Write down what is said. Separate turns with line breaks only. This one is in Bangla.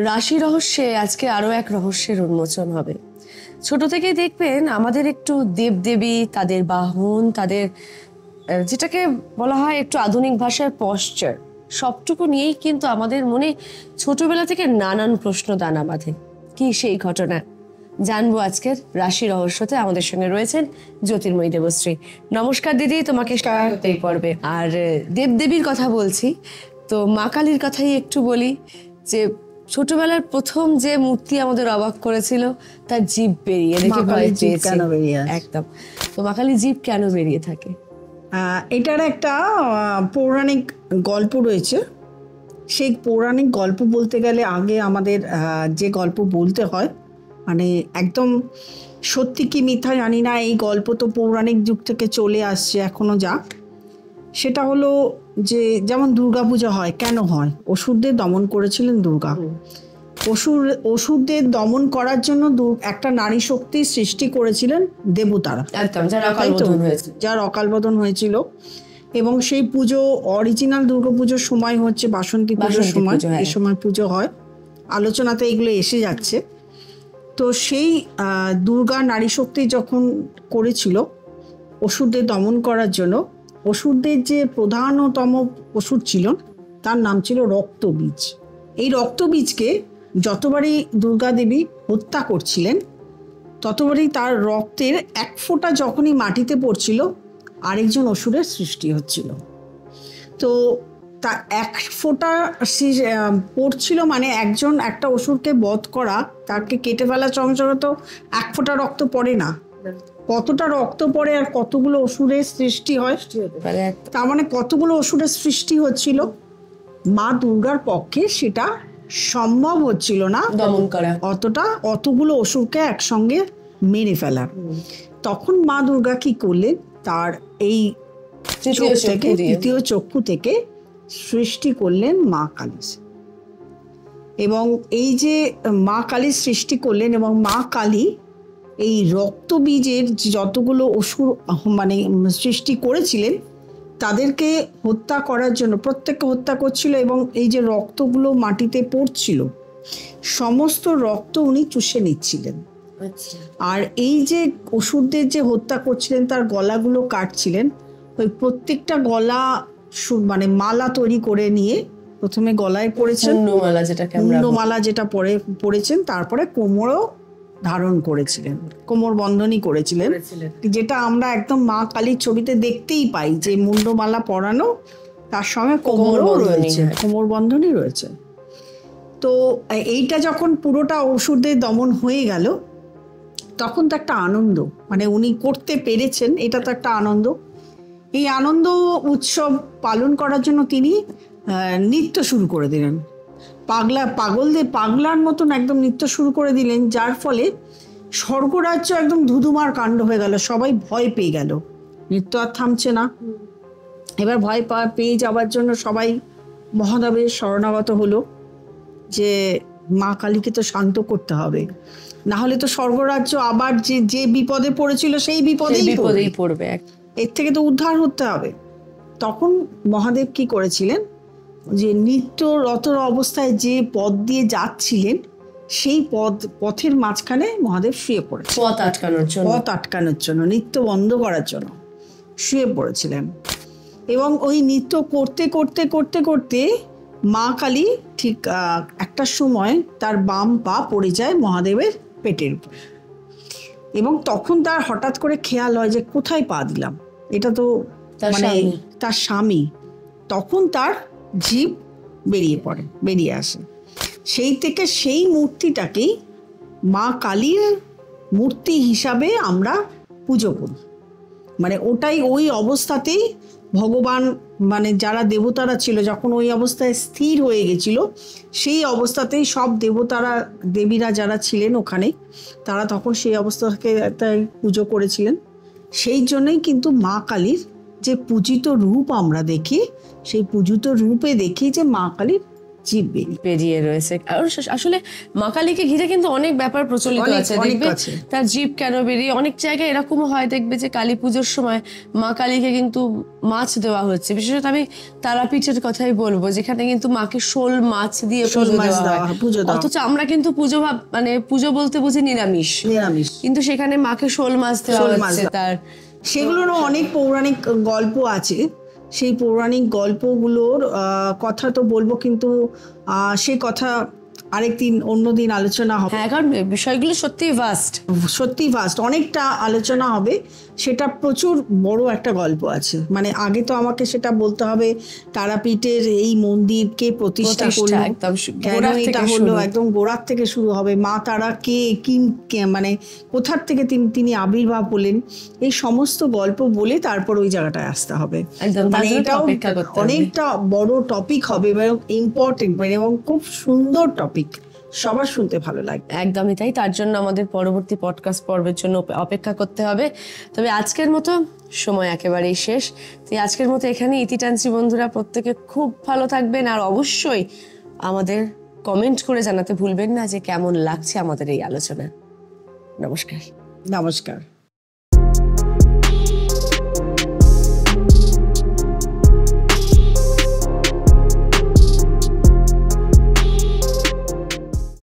রাশি রহস্যে আজকে আরো এক রহস্যের উন্মোচন হবে। ছোট থেকেই দেখবেন আমাদের একটু দেবদেবী, তাদের বাহন, তাদের যেটাকে বলা হয় একটু আধুনিক ভাষায় পশ্চার, সবটুকু নিয়েই কিন্তু আমাদের মনে ছোটবেলা থেকে নানান প্রশ্ন দানা বাঁধে। কি সেই ঘটনা জানবো আজকের রাশি রহস্যতে। আমাদের সঙ্গে রয়েছেন জ্যোতির্ময়ী দেবশ্রী। নমস্কার দিদি, তোমাকে এই পর্বে। আর দেবদেবীর কথা বলছি তো মা কালীর কথাই একটু বলি যে ছোটবেলার প্রথম যে মূর্তি আমাদের অবাক করেছিল তার জিভ বেরিয়ে দেখে ভয় পেয়েছি একদম। তো মা কালীর জিভ কেন বেরিয়ে থাকে?
এটার একটা পৌরাণিক গল্প রয়েছে। সেই পৌরাণিক গল্প বলতে গেলে আগে আমাদের যে গল্প বলতে হয়, মানে একদম সত্যি কি মিথ্যা জানি না, এই গল্প তো পৌরাণিক যুগ থেকে চলে আসছে এখনো যা। সেটা হলো যে যেমন দুর্গাপূজা হয়, কেন হয়? অসুরদের দমন করেছিলেন দুর্গা। অসুরদের দমন করার জন্য একটা নারী শক্তির সৃষ্টি করেছিলেন দেবতারা, যার অকালবোধন হয়েছিল। এবং সেই পুজো অরিজিনাল দুর্গাপুজোর সময় হচ্ছে বাসন্তী পুজোর সময়, এই সময় পুজো হয়। আলোচনাতে এগুলো এসে যাচ্ছে। তো সেই দুর্গা নারী শক্তি যখন করেছিল অসুরদের দমন করার জন্য, অসুরদের যে প্রধানতম অসুর ছিল তার নাম ছিল রক্তবীজ। এই রক্তবীজকে যতবারই দুর্গা দেবী হত্যা করছিলেন ততবারই তার রক্তের এক ফোঁটা যখনই মাটিতে পড়ছিল আরেকজন অসুরের সৃষ্টি হচ্ছিল। তো তা এক ফোঁটা পড়ছিল মানে একটা অসুরকে বধ করা, তাকে কেটে ফেলার সঙ্গে সঙ্গে তো এক ফোঁটা রক্ত পড়ে না, কতটা রক্ত পড়ে আর কতগুলো অসুরের সৃষ্টি হয়। তার মানে কতগুলো অসুরের সৃষ্টি হচ্ছিল। মা দুর্গার পক্ষে সেটা সম্ভব হচ্ছিল না দমন করা, অতগুলো অসুরকে একসঙ্গে মেরে ফেলা। তখন মা দুর্গা কি করলেন, তার এই তৃতীয় চক্ষু থেকে সৃষ্টি করলেন মা কালী। এবং এই যে মা কালীর সৃষ্টি করলেন, এবং মা কালী এই রক্তবীজের যতগুলো অসুর মানে সৃষ্টি করেছিলেন তাদেরকে হত্যা করার জন্য প্রত্যেককে হত্যা করছিল। এবং এই যে রক্তগুলো মাটিতে পড়ছিল সমস্ত রক্ত উনি চুষে নিচ্ছিলেন। আর এই যে অসুরদের যে হত্যা করছিলেন তার গলাগুলো কাটছিলেন। ওই প্রত্যেকটা গলা মানে মালা তৈরি করে নিয়ে প্রথমে গলায় পড়েছেন, মুন্ডমালা যেটা পড়েছেন, তারপরে কোমরও ধারণ করেছিলেন, কোমর বন্ধনী করেছিলেন, যেটা আমরা একদম মা কালীর ছবিতে দেখতেই পাই যে মুন্ডমালা পরানো, তার সঙ্গে কোমরও রয়েছে, কোমর বন্ধনী রয়েছে। তো এইটা যখন পুরোটা অসুরদের দমন হয়ে গেল তখন তো একটা আনন্দ, মানে উনি করতে পেরেছেন, এটা তো একটা আনন্দ। এই আনন্দ উৎসব পালন করার জন্য তিনি নৃত্য শুরু করে দিলেন, পাগলার মতন একদম নৃত্য শুরু করে দিলেন, যার ফলে স্বর্গরাজ্য একদম ধুধুমার কাণ্ড হয়ে গেল। সবাই ভয় পেয়ে গেল, নৃত্য আর থামছে না। এবার ভয় পেয়ে যাওয়ার জন্য সবাই মহাদেবের শরণাগত হলো যে মা কালীকে তো শান্ত করতে হবে, না হলে তো স্বর্গরাজ্য আবার যে বিপদে পড়েছিল সেই বিপদেই পড়বে, এর থেকে তো উদ্ধার হতে হবে। তখন মহাদেব কি করেছিলেন, যে নিত্যরত অবস্থায় যে পথ দিয়ে যাচ্ছিলেন সেই পথের মাঝখানে মহাদেব শুয়ে পড়েছিলেন, পথ আটকানোর জন্য, নৃত্য বন্ধ করার জন্য শুয়ে পড়েছিলেন। এবং ওই নৃত্য করতে করতে করতে করতে মা কালী ঠিক একটা সময় তার বাম পা পড়ে যায় মহাদেবের পেটের উপর। এবং তখন তার হঠাৎ করে খেয়াল হয় যে কোথায় পা দিলাম, এটা তো মানে তার স্বামী। তখন তার জিভ বেরিয়ে আসে। সেই থেকে সেই মূর্তিটাকেই মা কালীর মূর্তি হিসাবে আমরা পুজো করি। মানে ওটাই ওই অবস্থাতেই ভগবান, মানে যারা দেবতারা ছিল যখন ওই অবস্থায় স্থির হয়ে গেছিল, সেই অবস্থাতেই সব দেবীরা যারা ছিলেন ওখানে, তারা তখন সেই অবস্থাকে পুজো করেছিলেন। সেই জন্যই কিন্তু মা কালীর যে পূজিত রূপ আমরা দেখি, সেই পূজিত রূপে দেখি যে মা কালীর জীব বেরিয়ে
পেরিয়ে রয়েছে। আর আসলে মা কালীকে ঘিরে কিন্তু অনেক ব্যাপার প্রচলিত আছে, দেখবে তার জীব কেন বেরিয়ে। অনেক জায়গায় এরকম হয়, দেখবে যে কালী পুজোর সময় মা কালীকে কিন্তু মাছ দেওয়া হচ্ছে। বিশেষত আমি তারাপীঠের কথাই বলবো, যেখানে কিন্তু মাকে শোল মাছ দিয়ে পুজো দেওয়া হয়। অথচ আমরা কিন্তু পুজো মানে পুজো বলতে বুঝি নিরামিষ, কিন্তু সেখানে মাকে শোল মাছ দেওয়া হচ্ছে। তার
সেগুলোরও অনেক পৌরাণিক গল্প আছে। সেই পৌরাণিক গল্পগুলোর কথা তো বলবো, কিন্তু সেই কথা আরেকদিন অন্যদিন আলোচনা হবে।
হ্যাঁ, কারণ বিষয়গুলো সত্যি ভাস্ট, অনেকটা আলোচনা হবে।
সেটা প্রচুর বড় একটা গল্প আছে। মানে আগে তো আমাকে সেটা বলতে হবে তারাপীঠের এই মন্দিরকে প্রতিষ্ঠা করলো, কেন এটা হলো, একদম গোড়ার থেকে শুরু হবে। মা তারা কে মানে কোথার থেকে তিনি আবির্ভাব হলেন, এই সমস্ত গল্প বলে তারপর ওই জায়গাটায় আসতে হবে। মানে এটাও অনেকটা বড় টপিক হবে এবং ইম্পর্টেন্ট, এবং খুব সুন্দর টপিক, সবার শুনতে ভালো লাগে।
একদমই তাই। তার জন্য আমাদের পরবর্তী পডকাস্ট পর্বের জন্য অপেক্ষা করতে হবে। তবে আজকের মতো সময় একেবারেই শেষ। তাই আজকের মতো এখানে ইতি টানছি বন্ধুরা। প্রত্যেকে খুব ভালো থাকবেন, আর অবশ্যই আমাদের কমেন্ট করে জানাতে ভুলবেন না যে কেমন লাগছে আমাদের এই আলোচনা। নমস্কার।